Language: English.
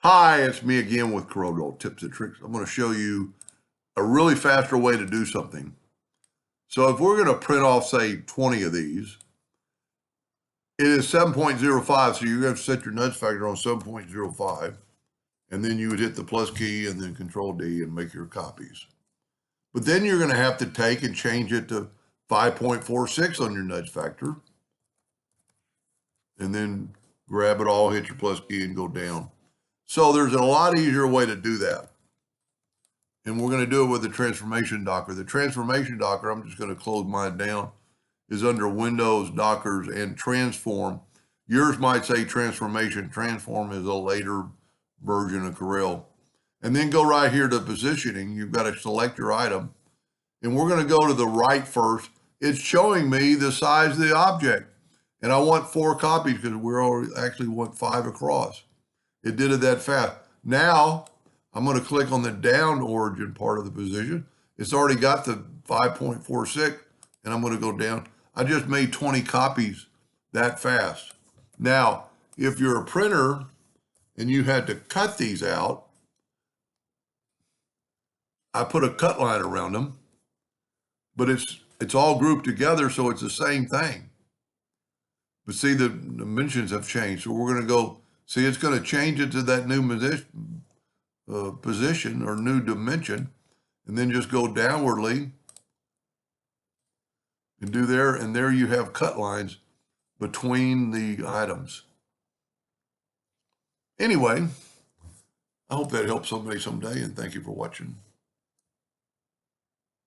Hi, it's me again with Corel Tips and Tricks. I'm going to show you a really faster way to do something. So if we're going to print off, say, 20 of these, it is 7.05, so you're going to set your nudge factor on 7.05, and then you would hit the plus key and then Control D and make your copies. But then you're going to have to take and change it to 5.46 on your nudge factor, and then grab it all, hit your plus key, and go down. So there's a lot easier way to do that. And we're going to do it with the transformation docker. The transformation docker, I'm just going to close mine down, is under Windows, Dockers, and Transform. Yours might say transformation. Transform is a later version of Corel. And then go right here to positioning. You've got to select your item. And we're going to go to the right first. It's showing me the size of the object. And I want 4 copies because we actually want 5 across. It did it that fast. Now, I'm going to click on the down origin part of the position. It's already got the 5.46, and I'm going to go down. I just made 20 copies that fast. Now, if you're a printer and you had to cut these out, I put a cut line around them, but it's all grouped together, so it's the same thing. But see, the dimensions have changed, so we're going to go, see, it's going to change it to that new position or new dimension, and then just go downwardly and do there, and there you have cut lines between the items. Anyway, I hope that helps somebody someday, and thank you for watching.